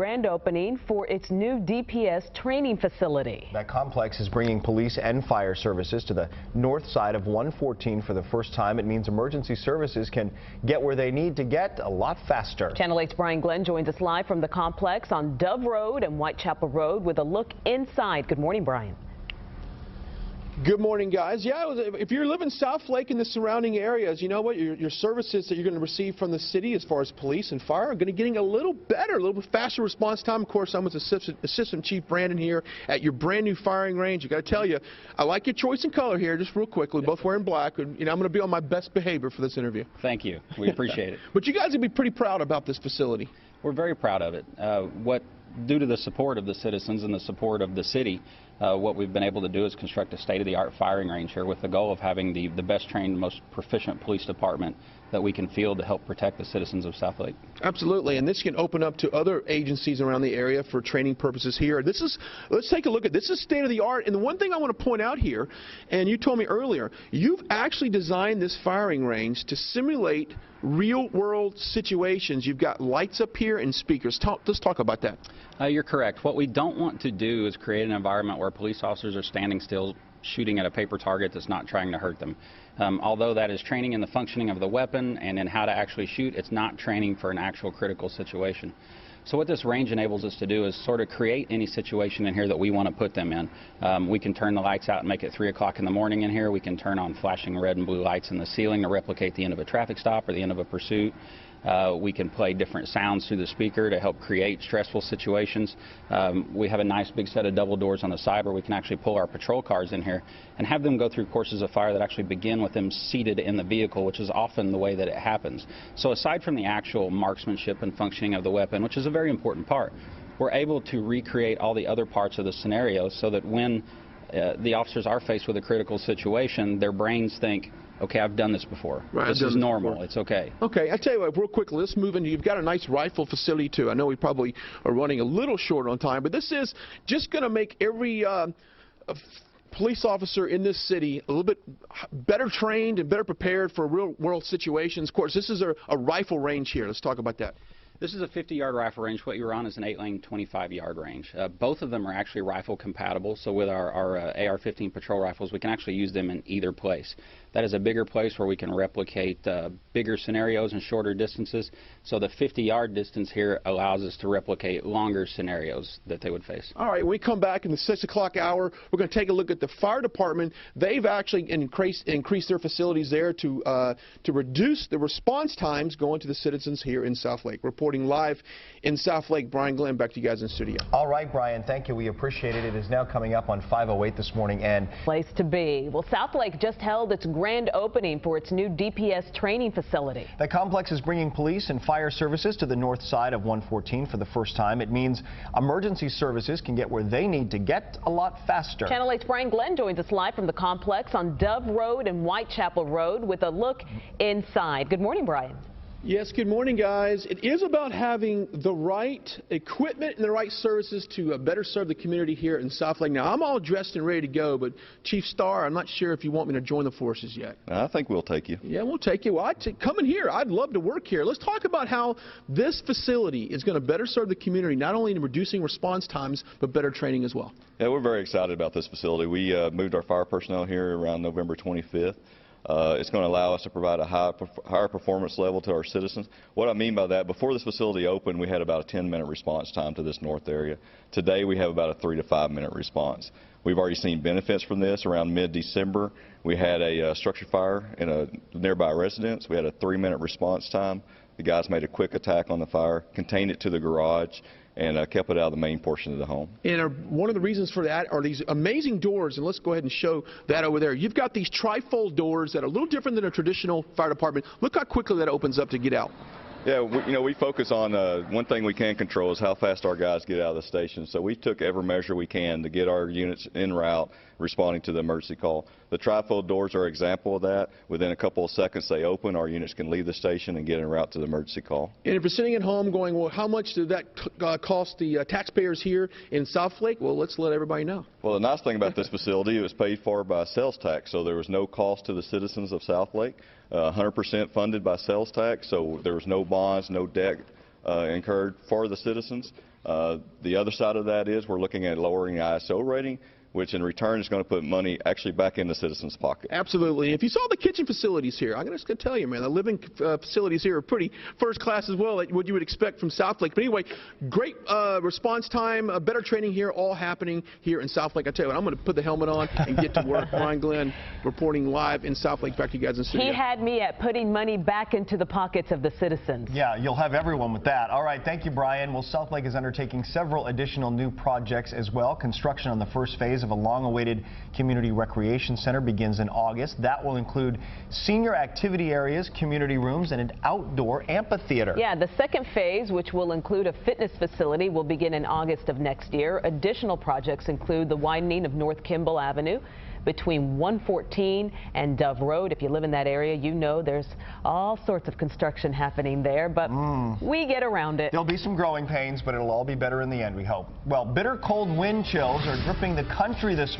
grand opening for its new DPS training facility. That complex is bringing police and fire services to the north side of 114 for the first time. It means emergency services can get where they need to get a lot faster. Channel 8's Brian Glenn joins us live from the complex on Dove Road and Whitechapel Road with a look inside. Good morning, Brian. Good morning, guys. Yeah, if you're living Southlake and the surrounding areas, you know what? Your services that you're going to receive from the city as far as police and fire are going to be getting a little better, a little bit faster response time. Of course, I'm with Assistant Chief Brandon here at your brand new firing range. I got to tell you, I like your choice in color here, just real quickly. Both wearing black. And, I'm going to be on my best behavior for this interview. Thank you. We appreciate it. But you guys will be pretty proud about this facility. We're very proud of it. Due to the support of the citizens and the support of the city, what we've been able to do is construct a state-of-the-art firing range here with the goal of having the best trained, most proficient police department that we can field to help protect the citizens of Southlake. Absolutely, and this can open up to other agencies around the area for training purposes here. Let's take a look at this. Is state-of-the-art, and the one thing I want to point out here, and you told me earlier, you've actually designed this firing range to simulate real-world situations. You've got lights up here and speakers. Let's talk about that. You're correct. What we don't want to do is create an environment where police officers are standing still shooting at a paper target that's not trying to hurt them. Although that is training in the functioning of the weapon and in how to actually shoot, it's not training for an actual critical situation. So what this range enables us to do is sort of create any situation in here that we want to put them in. We can turn the lights out and make it 3 o'clock in the morning in here. We can turn on flashing red and blue lights in the ceiling to replicate the end of a traffic stop or the end of a pursuit. We can play different sounds through the speaker to help create stressful situations. We have a nice big set of double doors on the side where we can actually pull our patrol cars in here and have them go through courses of fire that actually begin with them seated in the vehicle, which is often the way that it happens. So aside from the actual marksmanship and functioning of the weapon, which is a very important part, we're able to recreate all the other parts of the scenario so that when the officers are faced with a critical situation, their brains think, okay, I've done this before. Right, this is normal. It's okay. Okay, I tell you what, real quickly, let's move into, you've got a nice rifle facility too. I know we probably are running a little short on time, but this is just going to make every police officer in this city a little bit better trained and better prepared for real-world situations. Of course, this is a rifle range here. Let's talk about that. This is a 50-yard rifle range. What you're on is an 8-lane 25-yard range. Both of them are actually rifle compatible, so with our AR-15 patrol rifles, we can actually use them in either place. That is a bigger place where we can replicate bigger scenarios and shorter distances. So the 50-yard distance here allows us to replicate longer scenarios that they would face. All right, when we come back in the 6 o'clock hour, we're going to take a look at the fire department. They've actually increased their facilities there to reduce the response times going to the citizens here in Southlake. Reporting live in Southlake, Brian Glenn, back to you guys in studio. All right, Brian, thank you. We appreciate it. It is now coming up on 5:08 this morning. And place to be. Well, Southlake just held its grand opening for its new DPS training facility. The complex is bringing police and fire services to the north side of 114 for the first time. It means emergency services can get where they need to get a lot faster. Channel 8's Brian Glenn joins us live from the complex on Dove Road and Whitechapel Road with a look inside. Good morning, Brian. Yes, good morning, guys. It is about having the right equipment and the right services to better serve the community here in Southlake. Now, I'm all dressed and ready to go, but Chief Starr, I'm not sure if you want me to join the forces yet. I think we'll take you. Yeah, we'll take you. Well, come in here. I'd love to work here. Let's talk about how this facility is going to better serve the community, not only in reducing response times, but better training as well. Yeah, we're very excited about this facility. We moved our fire personnel here around November 25th. It's going to allow us to provide a higher performance level to our citizens. What I mean by that, before this facility opened, we had about a 10-minute response time to this north area. Today, we have about a 3 to 5 minute response. We've already seen benefits from this. Around mid-December, we had a structure fire in a nearby residence. We had a 3-minute response time. The guys made a quick attack on the fire, contained it to the garage, and kept it out of the main portion of the home. And one of the reasons for that are these amazing doors, and let's go ahead and show that over there. You've got these trifold doors that are a little different than a traditional fire department. Look how quickly that opens up to get out. Yeah, we focus on one thing we can control is how fast our guys get out of the station. So we took every measure we can to get our units en route, responding to the emergency call. The trifold doors are an example of that. Within a couple of seconds they open, our units can leave the station and get en route to the emergency call. And if you're sitting at home going, well, how much did that cost the taxpayers here in Southlake? Well, let's let everybody know. Well, the nice thing about this facility, it was paid for by sales tax, so there was no cost to the citizens of Southlake. 100% funded by sales tax, so there was no bonds, no debt incurred for the citizens. The other side of that is we're looking at lowering the ISO rating, which in return is going to put money actually back in the citizens' pocket. Absolutely. If you saw the kitchen facilities here, I'm just going to tell you, man, the living facilities here are pretty first class as well, like what you would expect from Southlake. But anyway, great response time, better training here, all happening here in Southlake. I tell you what, I'm going to put the helmet on and get to work. Brian Glenn reporting live in Southlake. Back to you guys in the studio. He had me at putting money back into the pockets of the citizens. Yeah, you'll have everyone with that. All right, thank you, Brian. Well, Southlake is undertaking several additional new projects as well. Construction on the first phase of a long-awaited community recreation center begins in August. That will include senior activity areas, community rooms, and an outdoor amphitheater. Yeah, the second phase, which will include a fitness facility, will begin in August of next year. Additional projects include the widening of North Kimball Avenue between 114 and Dove Road. If you live in that area, you know there's all sorts of construction happening there, but we get around it. There'll be some growing pains, but it'll all be better in the end, we hope. Well, bitter cold wind chills are gripping the country this